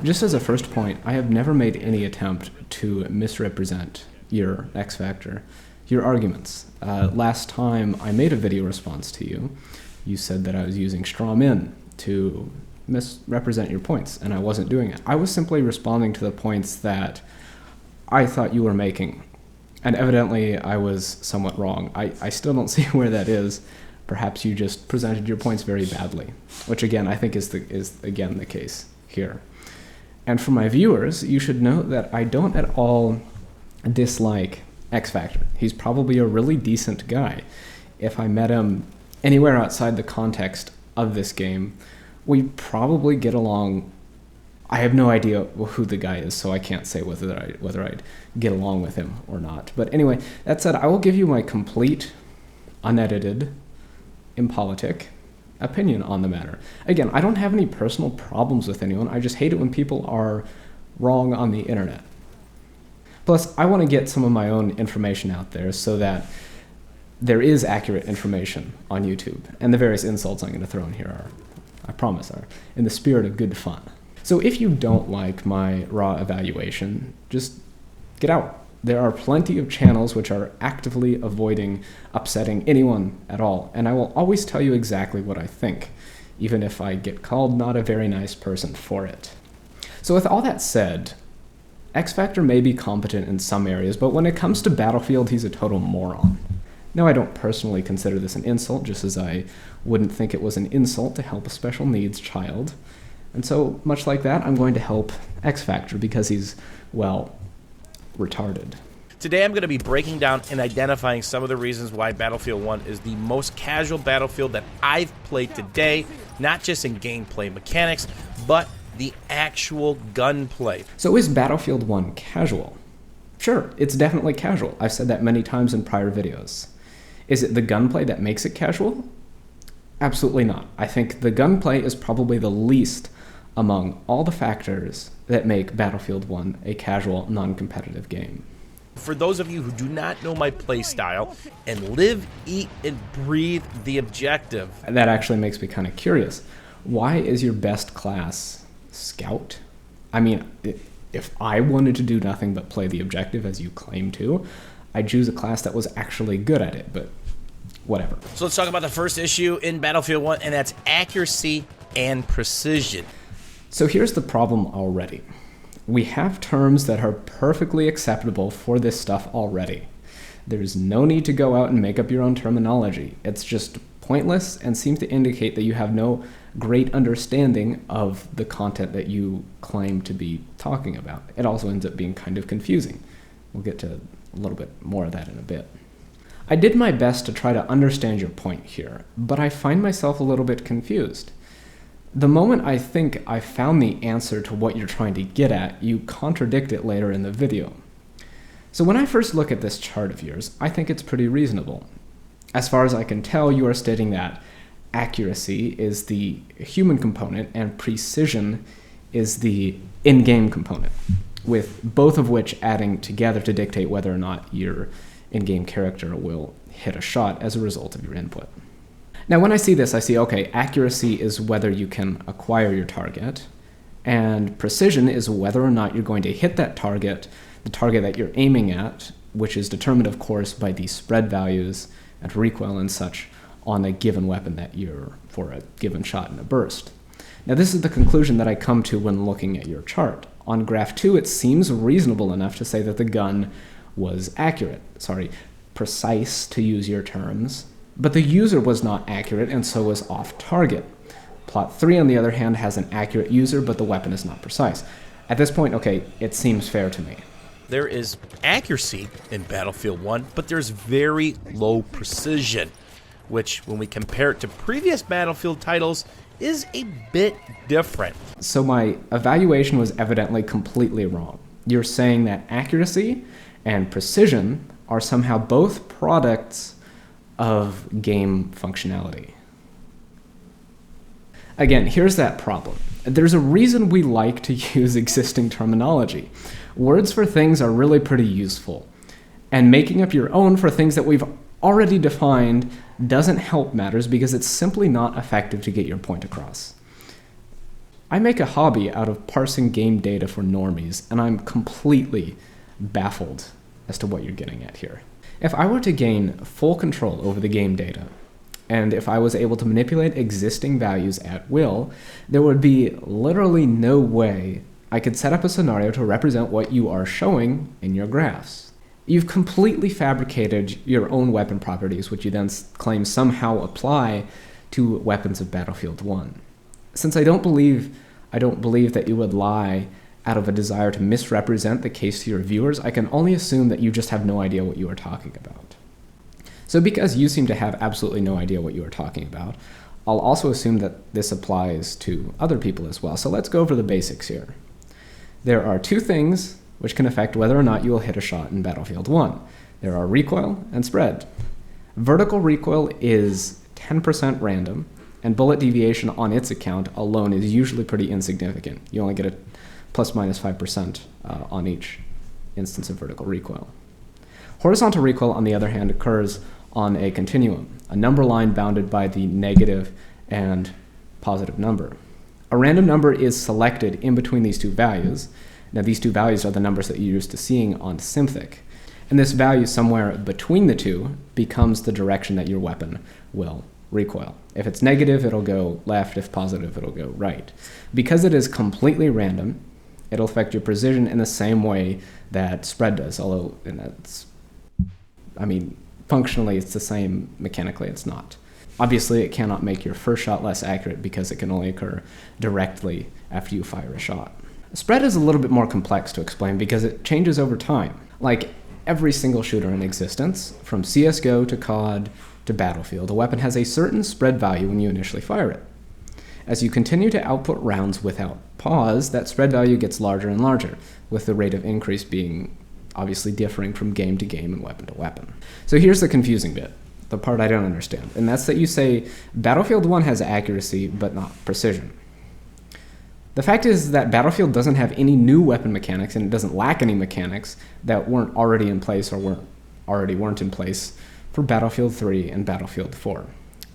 Just as a first point, I have never made any attempt to misrepresent your Xfactor, your arguments. Last time I made a video response to you, you said that I was using straw men to misrepresent your points, and I wasn't doing it. I was simply responding to the points that I thought you were making, and evidently I was somewhat wrong. I still don't see where that is. Perhaps you just presented your points very badly, which again I think is again the case here. And for my viewers, you should note that I don't at all dislike Xfactor. He's probably a really decent guy. If I met him anywhere outside the context of this game, we'd probably get along. I have no idea who the guy is, so I can't say whether I'd get along with him or not. But anyway, that said, I will give you my complete, unedited, impolitic opinion on the matter. Again, I don't have any personal problems with anyone. I just hate it when people are wrong on the internet. Plus, I want to get some of my own information out there so that there is accurate information on YouTube. And the various insults I'm going to throw in here are, I promise, are in the spirit of good fun. So if you don't like my raw evaluation, just get out. There are plenty of channels which are actively avoiding upsetting anyone at all, and I will always tell you exactly what I think, even if I get called not a very nice person for it. So with all that said, Xfactor may be competent in some areas, but when it comes to Battlefield, he's a total moron. Now, I don't personally consider this an insult, just as I wouldn't think it was an insult to help a special needs child. And so, much like that, I'm going to help Xfactor because he's, well, retarded. Today I'm going to be breaking down and identifying some of the reasons why Battlefield 1 is the most casual Battlefield that I've played today, not just in gameplay mechanics, but the actual gunplay. So is Battlefield 1 casual? Sure, it's definitely casual. I've said that many times in prior videos. Is it the gunplay that makes it casual? Absolutely not. I think the gunplay is probably the least among all the factors that make Battlefield 1 a casual, non-competitive game. For those of you who do not know my play style and live, eat, and breathe the objective. That actually makes me kind of curious. Why is your best class Scout? I mean, if I wanted to do nothing but play the objective as you claim to, I'd choose a class that was actually good at it, but whatever. So let's talk about the first issue in Battlefield 1, and that's accuracy and precision. So here's the problem already. We have terms that are perfectly acceptable for this stuff already. There's no need to go out and make up your own terminology. It's just pointless and seems to indicate that you have no great understanding of the content that you claim to be talking about. It also ends up being kind of confusing. We'll get to a little bit more of that in a bit. I did my best to try to understand your point here, but I find myself a little bit confused. The moment I think I found the answer to what you're trying to get at, you contradict it later in the video. So when I first look at this chart of yours, I think it's pretty reasonable. As far as I can tell, you are stating that accuracy is the human component and precision is the in-game component, with both of which adding together to dictate whether or not your in-game character will hit a shot as a result of your input. Now, when I see this, I see, okay, accuracy is whether you can acquire your target, and precision is whether or not you're going to hit that target, the target that you're aiming at, which is determined, of course, by the spread values and recoil and such on a given weapon that you're for a given shot in a burst. Now, this is the conclusion that I come to when looking at your chart. On graph 2, it seems reasonable enough to say that the gun was precise, to use your terms, but the user was not accurate and so was off target. Plot 3, on the other hand, has an accurate user, but the weapon is not precise. At this point, okay, it seems fair to me. There is accuracy in Battlefield 1, but there's very low precision, which, when we compare it to previous Battlefield titles, is a bit different. So my evaluation was evidently completely wrong. You're saying that accuracy and precision are somehow both products of game functionality. Again, here's that problem. There's a reason we like to use existing terminology. Words for things are really pretty useful, and making up your own for things that we've already defined doesn't help matters because it's simply not effective to get your point across. I make a hobby out of parsing game data for normies, and I'm completely baffled as to what you're getting at here. If I were to gain full control over the game data, and if I was able to manipulate existing values at will, there would be literally no way I could set up a scenario to represent what you are showing in your graphs. You've completely fabricated your own weapon properties, which you then claim somehow apply to weapons of Battlefield 1. Since I don't believe that you would lie out of a desire to misrepresent the case to your viewers, I can only assume that you just have no idea what you are talking about. So because you seem to have absolutely no idea what you are talking about, I'll also assume that this applies to other people as well. So let's go over the basics here. There are two things which can affect whether or not you will hit a shot in Battlefield 1. There are recoil and spread. Vertical recoil is 10% random, and bullet deviation on its account alone is usually pretty insignificant. You only get a plus minus 5% on each instance of vertical recoil. Horizontal recoil, on the other hand, occurs on a continuum, a number line bounded by the negative and positive number. A random number is selected in between these two values. Now, these two values are the numbers that you're used to seeing on SYM-Duck. And this value somewhere between the two becomes the direction that your weapon will recoil. If it's negative, it'll go left. If positive, it'll go right. Because it is completely random, it'll affect your precision in the same way that spread does, although functionally it's the same, mechanically it's not. Obviously, it cannot make your first shot less accurate because it can only occur directly after you fire a shot. Spread is a little bit more complex to explain because it changes over time. Like every single shooter in existence, from CSGO to COD to Battlefield, a weapon has a certain spread value when you initially fire it. As you continue to output rounds without pause, that spread value gets larger and larger, with the rate of increase being obviously differing from game to game and weapon to weapon. So here's the confusing bit, the part I don't understand, and that's that you say Battlefield 1 has accuracy but not precision. The fact is that Battlefield doesn't have any new weapon mechanics, and it doesn't lack any mechanics that weren't already in place or weren't in place for Battlefield 3 and Battlefield 4.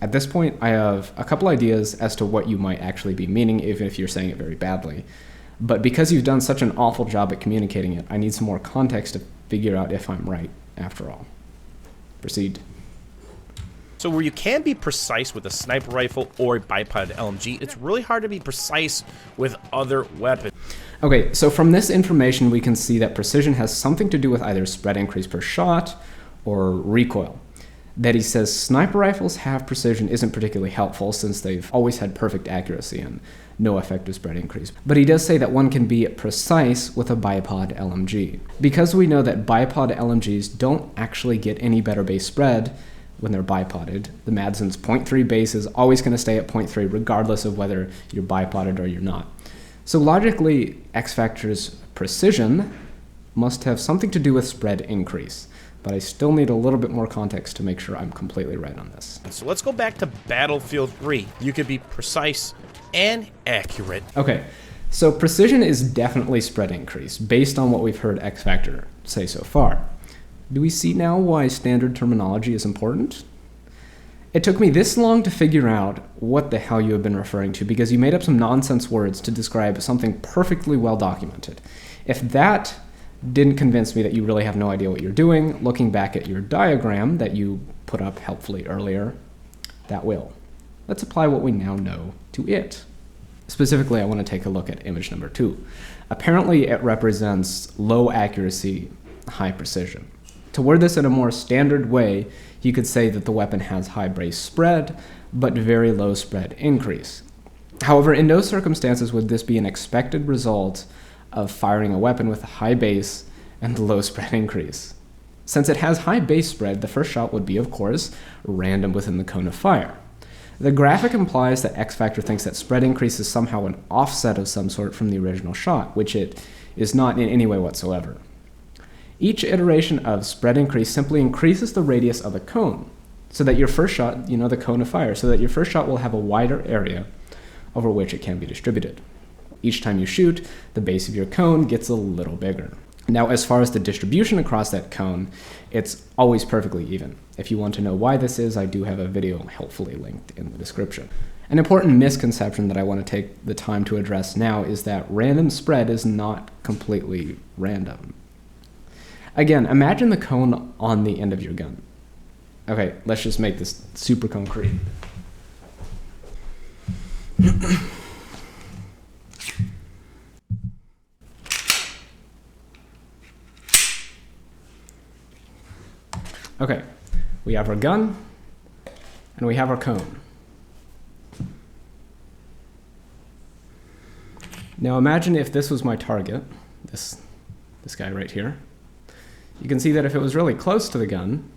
At this point, I have a couple ideas as to what you might actually be meaning, even if you're saying it very badly. But because you've done such an awful job at communicating it, I need some more context to figure out if I'm right, after all. Proceed. So where you can be precise with a sniper rifle or a bipod LMG, it's really hard to be precise with other weapons. Okay, so from this information, we can see that precision has something to do with either spread increase per shot or recoil. That he says sniper rifles have precision isn't particularly helpful since they've always had perfect accuracy and no effective spread increase. But he does say that one can be precise with a bipod LMG. Because we know that bipod LMGs don't actually get any better base spread when they're bipoded, the Madsen's 0.3 base is always going to stay at 0.3 regardless of whether you're bipoded or you're not. So logically, Xfactor's precision must have something to do with spread increase. But I still need a little bit more context to make sure I'm completely right on this. So let's go back to Battlefield 3. You could be precise and accurate. Okay, so precision is definitely spread increase, based on what we've heard Xfactor say so far. Do we see now why standard terminology is important? It took me this long to figure out what the hell you have been referring to because you made up some nonsense words to describe something perfectly well documented. If that didn't convince me that you really have no idea what you're doing, looking back at your diagram that you put up helpfully earlier, that will. Let's apply what we now know to it. Specifically, I want to take a look at image number 2. Apparently, it represents low accuracy, high precision. To word this in a more standard way, you could say that the weapon has high base spread, but very low spread increase. However, in no circumstances would this be an expected result of firing a weapon with a high base and low spread increase. Since it has high base spread, the first shot would be, of course, random within the cone of fire. The graphic implies that Xfactor thinks that spread increase is somehow an offset of some sort from the original shot, which it is not in any way whatsoever. Each iteration of spread increase simply increases the radius of a cone, so that your first shot, the cone of fire, so that your first shot will have a wider area over which it can be distributed. Each time you shoot, the base of your cone gets a little bigger. Now, as far as the distribution across that cone, it's always perfectly even. If you want to know why this is, I do have a video helpfully linked in the description. An important misconception that I want to take the time to address now is that random spread is not completely random. Again, imagine the cone on the end of your gun. Okay, let's just make this super concrete. Okay, we have our gun, and we have our cone. Now imagine if this was my target, this guy right here. You can see that if it was really close to the gun,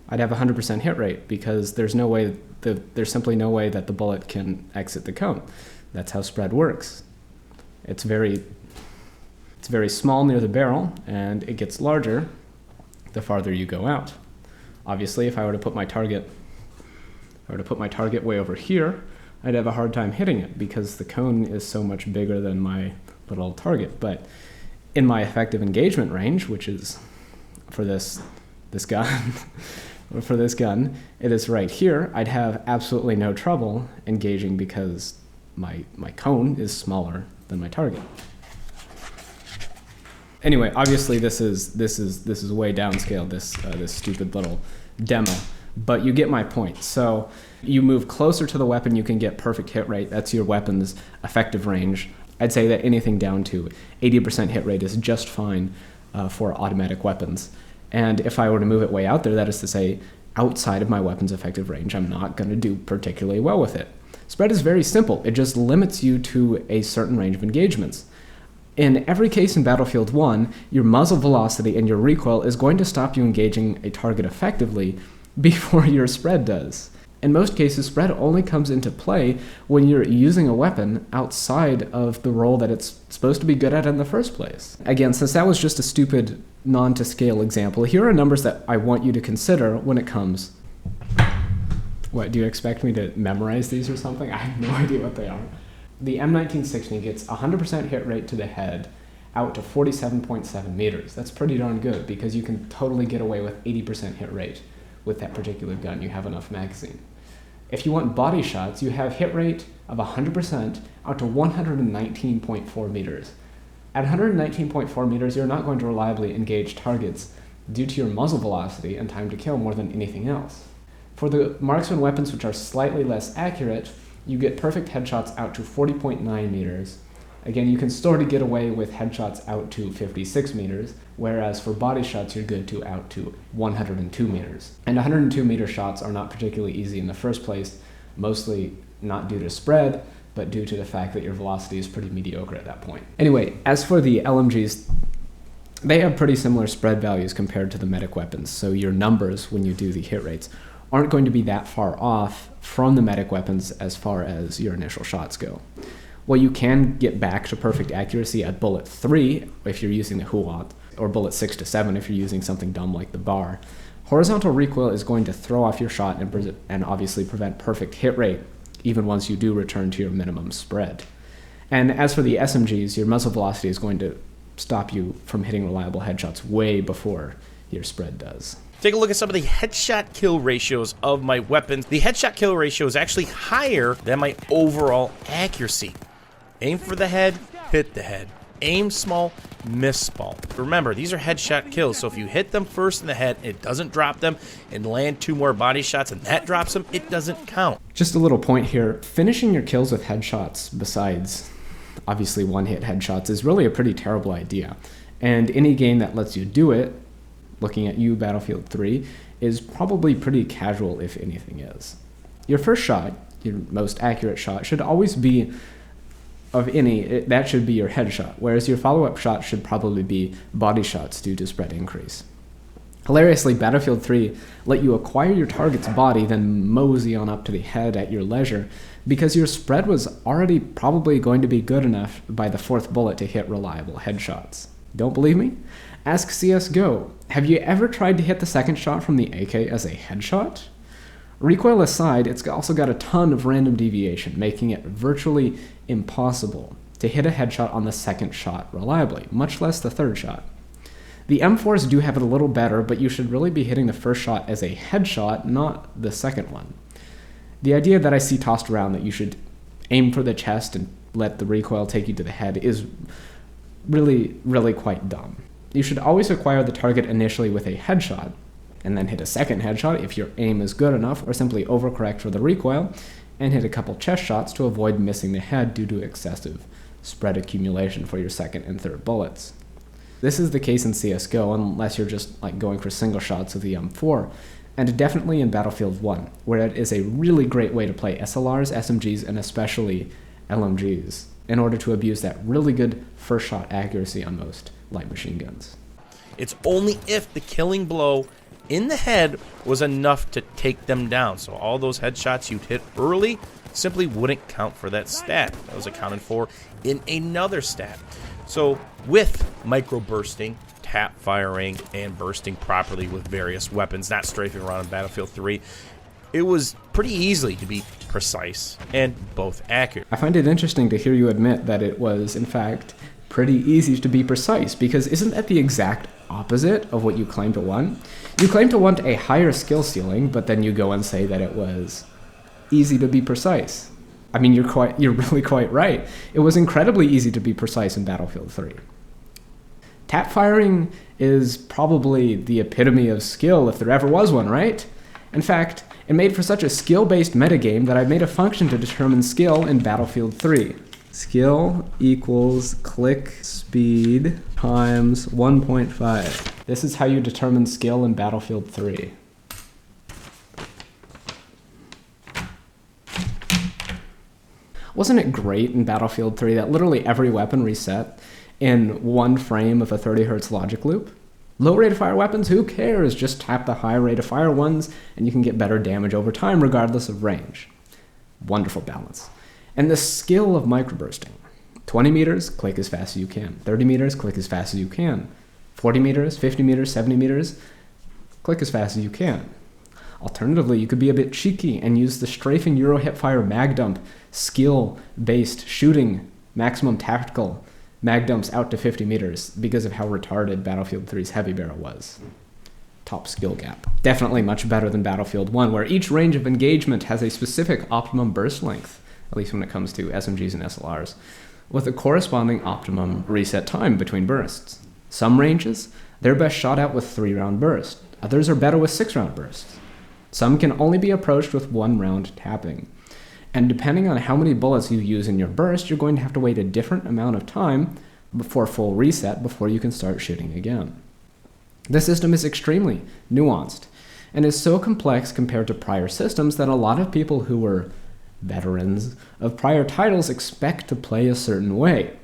I'd have a 100% hit rate because there's simply no way that the bullet can exit the cone. That's how spread works. It's very small near the barrel, and it gets larger the farther you go out. Obviously, if I were to put my target way over here, I'd have a hard time hitting it because the cone is so much bigger than my little target. But in my effective engagement range, which is for this gun, for this gun, it is right here, I'd have absolutely no trouble engaging because my cone is smaller than my target. Anyway, obviously this is way downscaled, this stupid little demo, but you get my point. So you move closer to the weapon, you can get perfect hit rate. That's your weapon's effective range. I'd say that anything down to 80% hit rate is just fine for automatic weapons. And if I were to move it way out there, that is to say, outside of my weapon's effective range, I'm not going to do particularly well with it. Spread is very simple. It just limits you to a certain range of engagements. In every case in Battlefield 1, your muzzle velocity and your recoil is going to stop you engaging a target effectively before your spread does. In most cases, spread only comes into play when you're using a weapon outside of the role that it's supposed to be good at in the first place. Again, since that was just a stupid non-to-scale example, here are numbers that I want you to consider when it comes. What, do you expect me to memorize these or something? I have no idea what they are. The M1960 gets 100% hit rate to the head out to 47.7 meters. That's pretty darn good because you can totally get away with 80% hit rate with that particular gun. You have enough magazine. If you want body shots, you have hit rate of 100% out to 119.4 meters. At 119.4 meters, you're not going to reliably engage targets due to your muzzle velocity and time to kill more than anything else. For the marksman weapons which are slightly less accurate, you get perfect headshots out to 40.9 meters. Again, you can sort of get away with headshots out to 56 meters, whereas for body shots, you're good to out to 102 meters. And 102 meter shots are not particularly easy in the first place, mostly not due to spread, but due to the fact that your velocity is pretty mediocre at that point. Anyway, as for the LMGs, they have pretty similar spread values compared to the medic weapons, so your numbers when you do the hit rates aren't going to be that far off from the medic weapons as far as your initial shots go. Well, you can get back to perfect accuracy at bullet 3 if you're using the Huat, or bullet 6 to 7 if you're using something dumb like the bar. Horizontal recoil is going to throw off your shot and obviously prevent perfect hit rate, even once you do return to your minimum spread. And as for the SMGs, your muzzle velocity is going to stop you from hitting reliable headshots way before your spread does. Take a look at some of the headshot kill ratios of my weapons. The headshot kill ratio is actually higher than my overall accuracy. Aim for the head, hit the head. Aim small, miss small. Remember, these are headshot kills, so if you hit them first in the head, it doesn't drop them, and land 2 more body shots and that drops them, it doesn't count. Just a little point here. Finishing your kills with headshots, besides obviously one-hit headshots, is really a pretty terrible idea. And any game that lets you do it, looking at you, Battlefield 3, is probably pretty casual if anything is. Your first shot, your most accurate shot, should always be that should be your headshot, whereas your follow-up shot should probably be body shots due to spread increase. Hilariously, Battlefield 3 let you acquire your target's body, then mosey on up to the head at your leisure, because your spread was already probably going to be good enough by the 4th bullet to hit reliable headshots. Don't believe me? Ask CSGO. Have you ever tried to hit the second shot from the AK as a headshot? Recoil aside, it's also got a ton of random deviation, making it virtually impossible to hit a headshot on the second shot reliably, much less the third shot. The M4s do have it a little better, but you should really be hitting the first shot as a headshot, not the second one. The idea that I see tossed around that you should aim for the chest and let the recoil take you to the head is really, really quite dumb. You should always acquire the target initially with a headshot, and then hit a second headshot if your aim is good enough, or simply overcorrect for the recoil, and hit a couple chest shots to avoid missing the head due to excessive spread accumulation for your second and third bullets. This is the case in CSGO unless you're just like going for single shots with the M4, and definitely in Battlefield 1, where it is a really great way to play SLRs, SMGs, and especially LMGs, in order to abuse that really good first shot accuracy on most light machine guns. It's only if the killing blow in the head was enough to take them down. So all those headshots you'd hit early simply wouldn't count for that stat. That was accounted for in another stat. So with microbursting, tap firing, and bursting properly with various weapons, not strafing around in Battlefield 3, it was pretty easy to be precise and both accurate. I find it interesting to hear you admit that it was, in fact, pretty easy to be precise, because isn't that the exact opposite of what you claim to want? You claim to want a higher skill ceiling, but then you go and say that it was easy to be precise. I mean, you're really quite right. It was incredibly easy to be precise in Battlefield 3. Tap firing is probably the epitome of skill if there ever was one, right? In fact, it made for such a skill-based metagame that I made a function to determine skill in Battlefield 3. Skill equals click speed times 1.5. This is how you determine skill in Battlefield 3. Wasn't it great in Battlefield 3 that literally every weapon reset in one frame of a 30 Hz logic loop? Low rate of fire weapons, who cares? Just tap the high rate of fire ones and you can get better damage over time regardless of range. Wonderful balance. And the skill of microbursting. 20 meters, click as fast as you can. 30 meters, click as fast as you can. 40 meters, 50 meters, 70 meters, click as fast as you can. Alternatively, you could be a bit cheeky and use the strafing Euro hipfire mag dump, skill-based shooting, maximum tactical mag dumps out to 50 meters because of how retarded Battlefield 3's heavy barrel was. Top skill gap. Definitely much better than Battlefield 1, where each range of engagement has a specific optimum burst length, at least when it comes to SMGs and SLRs, with a corresponding optimum reset time between bursts. Some ranges, they're best shot out with 3-round bursts. Others are better with 6-round bursts. Some can only be approached with 1-round tapping. And depending on how many bullets you use in your burst, you're going to have to wait a different amount of time before full reset before you can start shooting again. The system is extremely nuanced and is so complex compared to prior systems that a lot of people who were veterans of prior titles expect to play a certain way.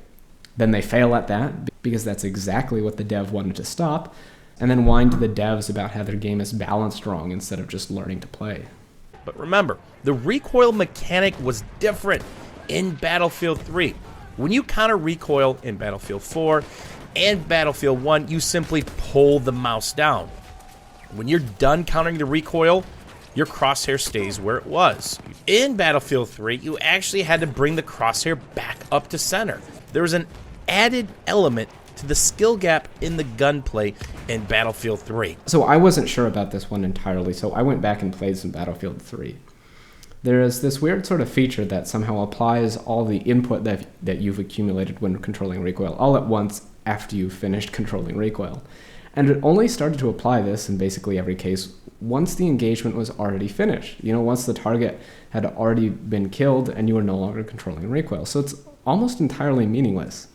Then they fail at that because that's exactly what the dev wanted to stop, and then whine to the devs about how their game is balanced wrong instead of just learning to play. But remember, the recoil mechanic was different in Battlefield 3. When you counter recoil in Battlefield 4 and Battlefield 1, you simply pull the mouse down. When you're done countering the recoil, your crosshair stays where it was. In Battlefield 3, you actually had to bring the crosshair back up to center. There was an added element to the skill gap in the gunplay in Battlefield 3. So I wasn't sure about this one entirely, so I went back and played some Battlefield 3. There is this weird sort of feature that somehow applies all the input that you've accumulated when controlling recoil all at once after you've finished controlling recoil. And it only started to apply this in basically every case once the engagement was already finished. You know, once the target had already been killed and you were no longer controlling recoil. So it's almost entirely meaningless.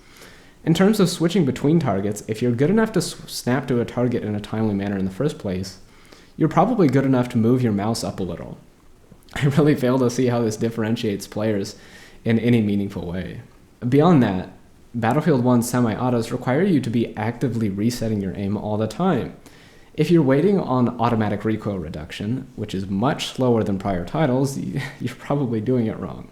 In terms of switching between targets, if you're good enough to snap to a target in a timely manner in the first place, you're probably good enough to move your mouse up a little. I really fail to see how this differentiates players in any meaningful way. Beyond that, Battlefield 1 semi-autos require you to be actively resetting your aim all the time. If you're waiting on automatic recoil reduction, which is much slower than prior titles, you're probably doing it wrong.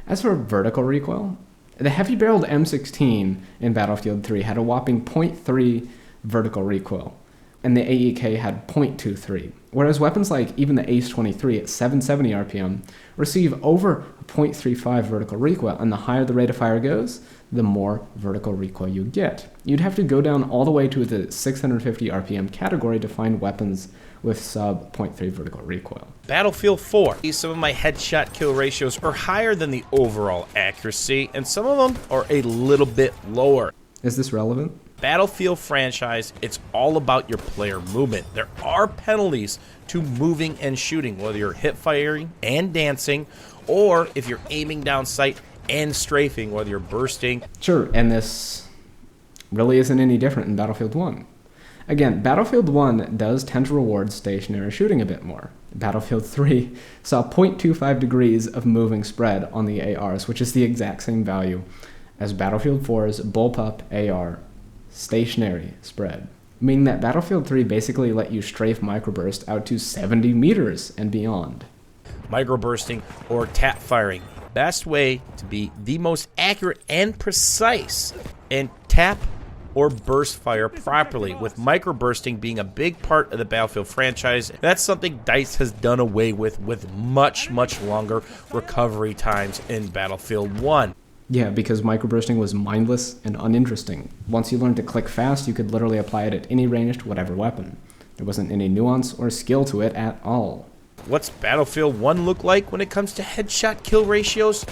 As for vertical recoil, the heavy-barreled M16 in Battlefield 3 had a whopping 0.3 vertical recoil, and the AEK had 0.23, whereas weapons like even the Ace-23 at 770 RPM receive over 0.35 vertical recoil, and the higher the rate of fire goes, the more vertical recoil you get. You'd have to go down all the way to the 650 RPM category to find weapons with sub 0.3 vertical recoil. Battlefield 4. Some of my headshot kill ratios are higher than the overall accuracy, and some of them are a little bit lower. Is this relevant? Battlefield franchise, it's all about your player movement. There are penalties to moving and shooting, whether you're hip firing and dancing, or if you're aiming down sight and strafing, whether you're bursting. Sure, and this really isn't any different in Battlefield 1. Again, Battlefield 1 does tend to reward stationary shooting a bit more. Battlefield 3 saw 0.25 degrees of moving spread on the ARs, which is the exact same value as Battlefield 4's bullpup AR stationary spread, meaning that Battlefield 3 basically let you strafe microburst out to 70 meters and beyond. Microbursting or tap firing. Best way to be the most accurate and precise and tap or burst fire properly, with microbursting being a big part of the Battlefield franchise. That's something DICE has done away with much, much longer recovery times in Battlefield 1. Yeah, because microbursting was mindless and uninteresting. Once you learned to click fast, you could literally apply it at any ranged whatever weapon. There wasn't any nuance or skill to it at all. What's Battlefield 1 look like when it comes to headshot kill ratios?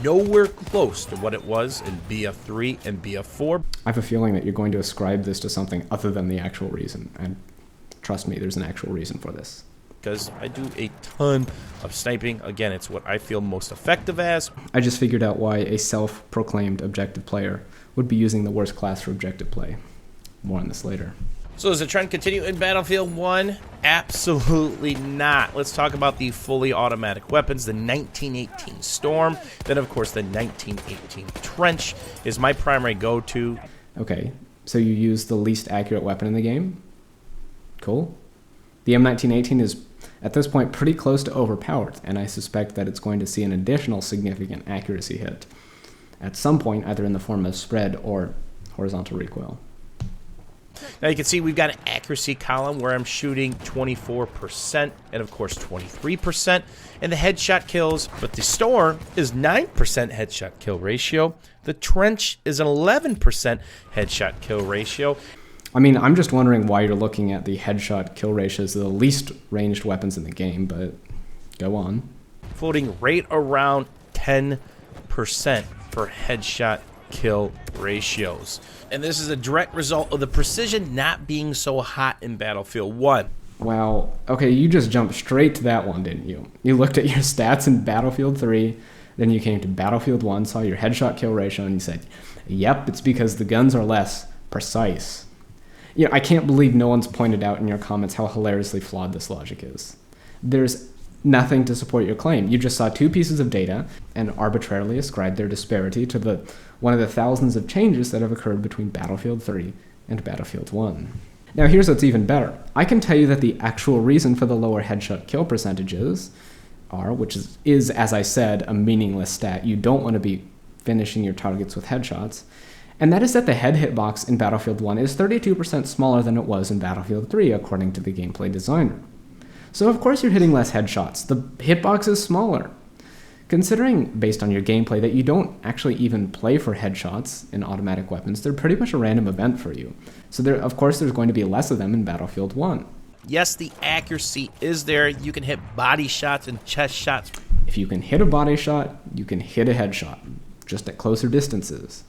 Nowhere close to what it was in BF3 and BF4. I have a feeling that you're going to ascribe this to something other than the actual reason, and trust me, there's an actual reason for this. Because I do a ton of sniping. Again, it's what I feel most effective as. I just figured out why a self-proclaimed objective player would be using the worst class for objective play. More on this later. So does the trend continue in Battlefield 1? Absolutely not. Let's talk about the fully automatic weapons. The 1918 Storm, then of course the 1918 Trench is my primary go-to. Okay, so you use the least accurate weapon in the game? Cool. The M1918 is, at this point, pretty close to overpowered, and I suspect that it's going to see an additional significant accuracy hit at some point, either in the form of spread or horizontal recoil. Now you can see we've got an accuracy column where I'm shooting 24% and of course 23% in the headshot kills, but the Storm is 9% headshot kill ratio. The Trench is an 11% headshot kill ratio. I mean, I'm just wondering why you're looking at the headshot kill ratios of the least ranged weapons in the game, but go on. Floating right around 10% for headshot kill ratios. And this is a direct result of the precision not being so hot in Battlefield 1. Wow. Okay, you just jumped straight to that one, didn't you? You looked at your stats in Battlefield 3, then you came to Battlefield 1, saw your headshot kill ratio, and you said, yep, it's because the guns are less precise. You know, I can't believe no one's pointed out in your comments how hilariously flawed this logic is. There's nothing to support your claim. You just saw two pieces of data and arbitrarily ascribed their disparity to one of the thousands of changes that have occurred between Battlefield 3 and Battlefield 1. Now here's what's even better. I can tell you that the actual reason for the lower headshot kill percentages are, which is, as I said, a meaningless stat. You don't want to be finishing your targets with headshots. And that is that the head hitbox in Battlefield 1 is 32% smaller than it was in Battlefield 3, according to the gameplay designer. So of course you're hitting less headshots. The hitbox is smaller. Considering, based on your gameplay, that you don't actually even play for headshots in automatic weapons, they're pretty much a random event for you. So of course there's going to be less of them in Battlefield 1. Yes, the accuracy is there. You can hit body shots and chest shots. If you can hit a body shot, you can hit a headshot, just at closer distances.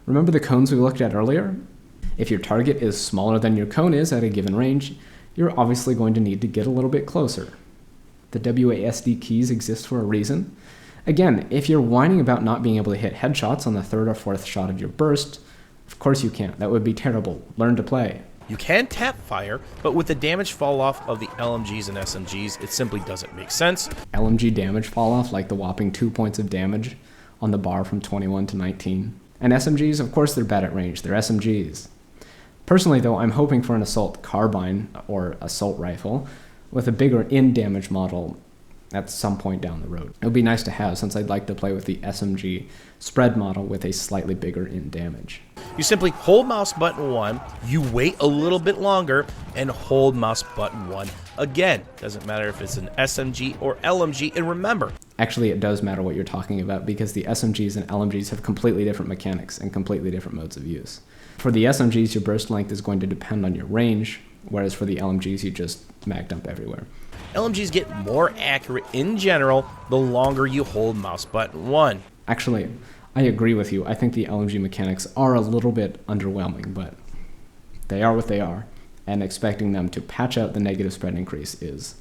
Remember the cones we looked at earlier? If your target is smaller than your cone is at a given range, you're obviously going to need to get a little bit closer. The WASD keys exist for a reason. Again, if you're whining about not being able to hit headshots on the third or fourth shot of your burst, of course you can't. That would be terrible. Learn to play. You can tap fire, but with the damage fall off of the LMGs and SMGs, it simply doesn't make sense. LMG damage fall off, like the whopping 2 points of damage on the bar from 21 to 19. And SMGs, of course they're bad at range. They're SMGs. Personally, though, I'm hoping for an assault carbine or assault rifle with a bigger in-damage model at some point down the road. It would be nice to have, since I'd like to play with the SMG spread model with a slightly bigger in-damage. You simply hold mouse button 1, you wait a little bit longer, and hold mouse button 1 again. Doesn't matter if it's an SMG or LMG, and remember, actually it does matter what you're talking about because the SMGs and LMGs have completely different mechanics and completely different modes of use. For the SMGs, your burst length is going to depend on your range, whereas for the LMGs, you just mag dump everywhere. LMGs get more accurate in general the longer you hold mouse button 1. Actually, I agree with you. I think the LMG mechanics are a little bit underwhelming, but they are what they are, and expecting them to patch out the negative spread increase is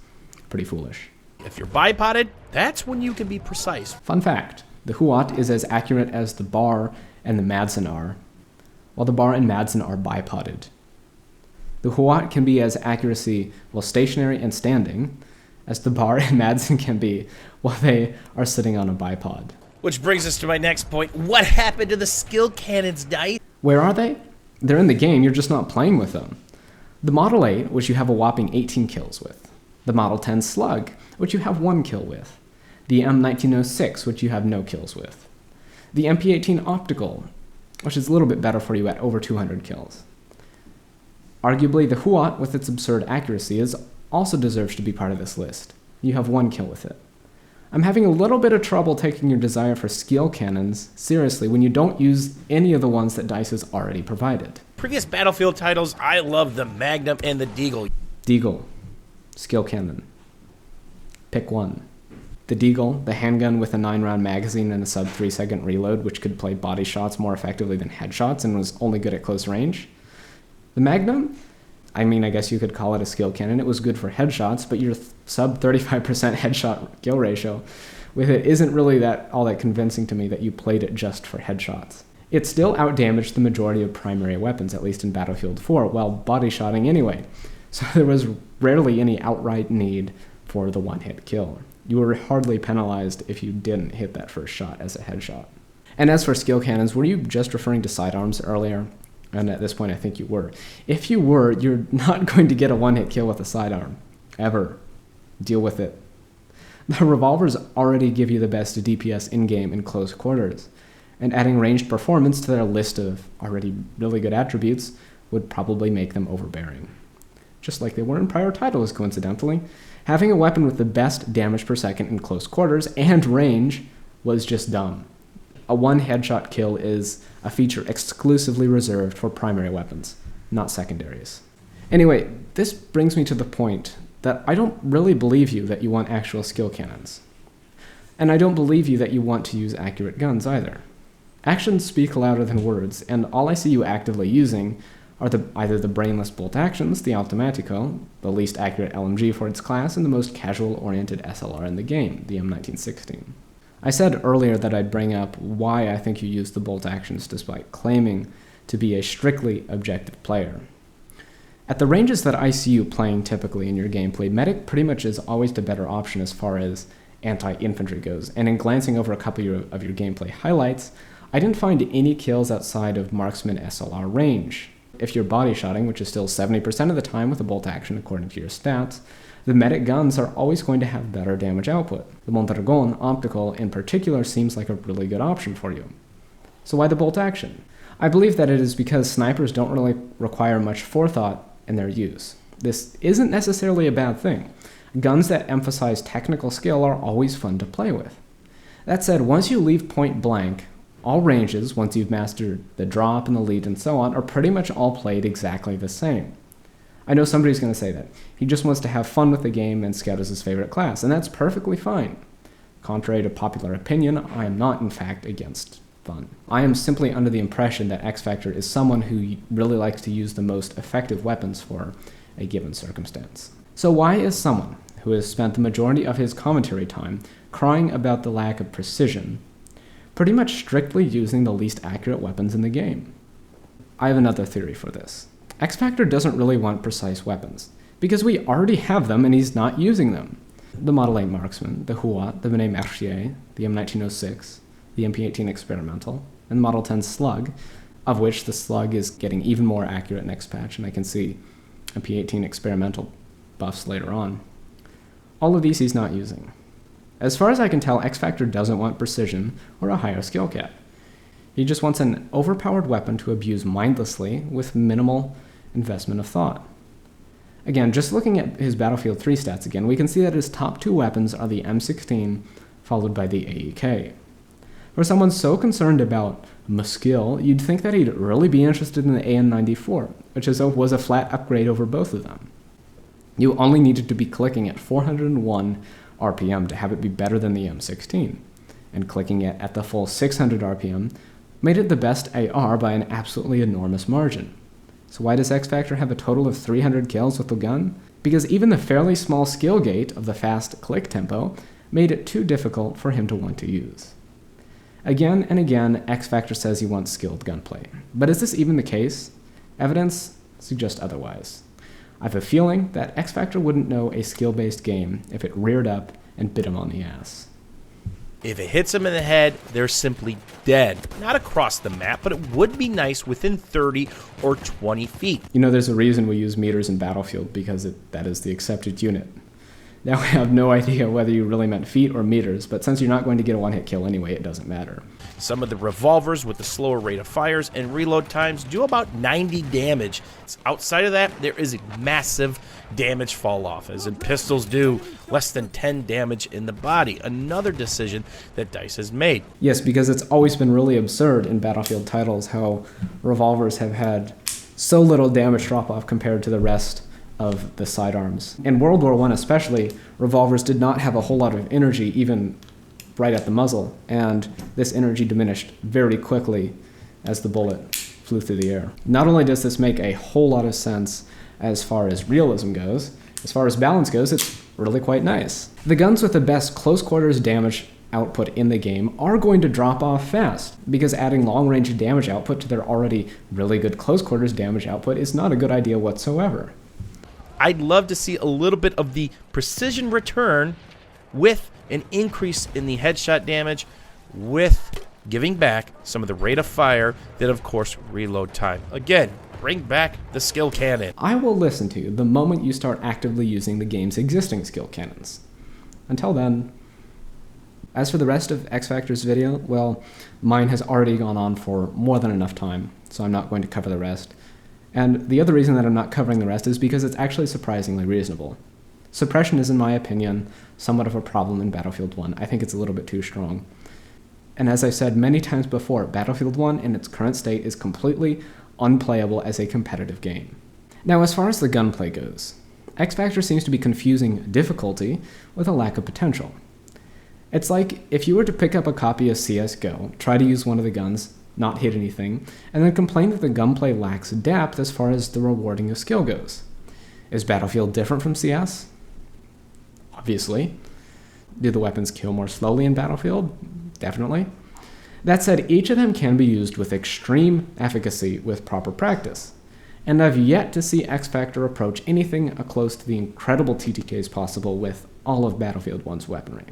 pretty foolish. If you're bipoded, that's when you can be precise. Fun fact, the Huat is as accurate as the bar and the Madsen are, while the bar and Madsen are bipoded. The Huat can be as accuracy while stationary and standing as the bar and Madsen can be while they are sitting on a bipod. Which brings us to my next point. What happened to the skill cannons, Dice? Where are they? They're in the game, you're just not playing with them. The Model 8, which you have a whopping 18 kills with. The Model 10 Slug, which you have 1 kill with. The M1906, which you have no kills with. The MP18 Optical, which is a little bit better for you at over 200 kills. Arguably, the Huat, with its absurd accuracy, also deserves to be part of this list. You have 1 kill with it. I'm having a little bit of trouble taking your desire for skill cannons seriously when you don't use any of the ones that DICE has already provided. Previous Battlefield titles, I love the Magnum and the Deagle. Deagle. Skill cannon. Pick one. The Deagle, the handgun with a 9-round magazine and a sub 3-second reload, which could play body shots more effectively than headshots and was only good at close range. The Magnum, I mean, I guess you could call it a skill cannon. It was good for headshots, but your sub 35% headshot kill ratio with it isn't really all that convincing to me that you played it just for headshots. It still outdamaged the majority of primary weapons, at least in Battlefield 4, while body shotting anyway. So there was rarely any outright need for the one-hit kill. You were hardly penalized if you didn't hit that first shot as a headshot. And as for skill cannons, were you just referring to sidearms earlier? And at this point, I think you were. If you were, you're not going to get a one-hit kill with a sidearm. Ever. Deal with it. The revolvers already give you the best DPS in-game in close quarters, and adding ranged performance to their list of already really good attributes would probably make them overbearing. Just like they were in prior titles, coincidentally. Having a weapon with the best damage per second in close quarters and range was just dumb. A one headshot kill is a feature exclusively reserved for primary weapons, not secondaries. Anyway, this brings me to the point that I don't really believe you that you want actual skill cannons. And I don't believe you that you want to use accurate guns either. Actions speak louder than words, and all I see you actively using are either the brainless bolt actions, the Automatico, the least accurate LMG for its class, and the most casual-oriented SLR in the game, the M1916. I said earlier that I'd bring up why I think you use the bolt actions despite claiming to be a strictly objective player. At the ranges that I see you playing typically in your gameplay, Medic pretty much is always the better option as far as anti-infantry goes, and in glancing over a couple of your gameplay highlights, I didn't find any kills outside of Marksman SLR range. If you're body shotting, which is still 70% of the time with a bolt action according to your stats, the medic guns are always going to have better damage output. The Mondragon Optical in particular seems like a really good option for you. So why the bolt action? I believe that it is because snipers don't really require much forethought in their use. This isn't necessarily a bad thing. Guns that emphasize technical skill are always fun to play with. That said, once you leave point blank, all ranges, once you've mastered the drop and the lead and so on, are pretty much all played exactly the same. I know somebody's going to say that. He just wants to have fun with the game and Scout is his favorite class, and that's perfectly fine. Contrary to popular opinion, I am not, in fact, against fun. I am simply under the impression that Xfactor is someone who really likes to use the most effective weapons for a given circumstance. So why is someone who has spent the majority of his commentary time crying about the lack of precision pretty much strictly using the least accurate weapons in the game? I have another theory for this. Xfactor doesn't really want precise weapons, because we already have them and he's not using them. The Model 8 Marksman, the Huat, the Venet Mercier, the M1906, the MP18 Experimental, and the Model 10 Slug, of which the Slug is getting even more accurate next patch, and I can see MP18 Experimental buffs later on. All of these he's not using. As far as I can tell, Xfactor doesn't want precision or a higher skill cap. He just wants an overpowered weapon to abuse mindlessly with minimal investment of thought. Again, just looking at his Battlefield 3 stats again, we can see that his top two weapons are the M16 followed by the AEK. For someone so concerned about skill, you'd think that he'd really be interested in the AN94, which was a flat upgrade over both of them. You only needed to be clicking at 401 RPM to have it be better than the M16, and clicking it at the full 600 RPM made it the best AR by an absolutely enormous margin. So why does Xfactor have a total of 300 kills with the gun? Because even the fairly small skill gate of the fast click tempo made it too difficult for him to want to use. Again and again, Xfactor says he wants skilled gunplay. But is this even the case? Evidence suggests otherwise. I have a feeling that Xfactor wouldn't know a skill-based game if it reared up and bit him on the ass. If it hits them in the head, they're simply dead. Not across the map, but it would be nice within 30 or 20 feet. You know, there's a reason we use meters in Battlefield, because that is the accepted unit. Now I have no idea whether you really meant feet or meters, but since you're not going to get a one-hit kill anyway, it doesn't matter. Some of the revolvers with the slower rate of fires and reload times do about 90 damage. Outside of that, there is a massive damage fall off, as in pistols do less than 10 damage in the body. Another decision that DICE has made. Yes, because it's always been really absurd in Battlefield titles how revolvers have had so little damage drop off compared to the rest of the sidearms. In World War I especially, revolvers did not have a whole lot of energy even right at the muzzle, and this energy diminished very quickly as the bullet flew through the air. Not only does this make a whole lot of sense as far as realism goes, as far as balance goes, it's really quite nice. The guns with the best close quarters damage output in the game are going to drop off fast, because adding long-range damage output to their already really good close quarters damage output is not a good idea whatsoever. I'd love to see a little bit of the precision return with an increase in the headshot damage, with giving back some of the rate of fire, that of course reload time. Again, bring back the skill cannon. I will listen to you the moment you start actively using the game's existing skill cannons. Until then, as for the rest of Xfactor's video, well, mine has already gone on for more than enough time, so I'm not going to cover the rest. And the other reason that I'm not covering the rest is because it's actually surprisingly reasonable. Suppression is, in my opinion, somewhat of a problem in Battlefield 1. I think it's a little bit too strong. And as I've said many times before, Battlefield 1 in its current state is completely unplayable as a competitive game. Now, as far as the gunplay goes, Xfactor seems to be confusing difficulty with a lack of potential. It's like if you were to pick up a copy of CSGO, try to use one of the guns, not hit anything, and then complain that the gunplay lacks depth as far as the rewarding of skill goes. Is Battlefield different from CS? Obviously. Do the weapons kill more slowly in Battlefield? Definitely. That said, each of them can be used with extreme efficacy with proper practice, and I've yet to see Xfactor approach anything close to the incredible TTKs possible with all of Battlefield 1's weaponry.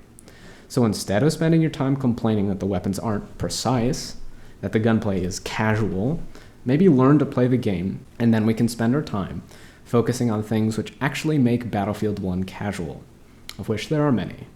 So instead of spending your time complaining that the weapons aren't precise, that the gunplay is casual, maybe learn to play the game, and then we can spend our time focusing on things which actually make Battlefield 1 casual, of which there are many.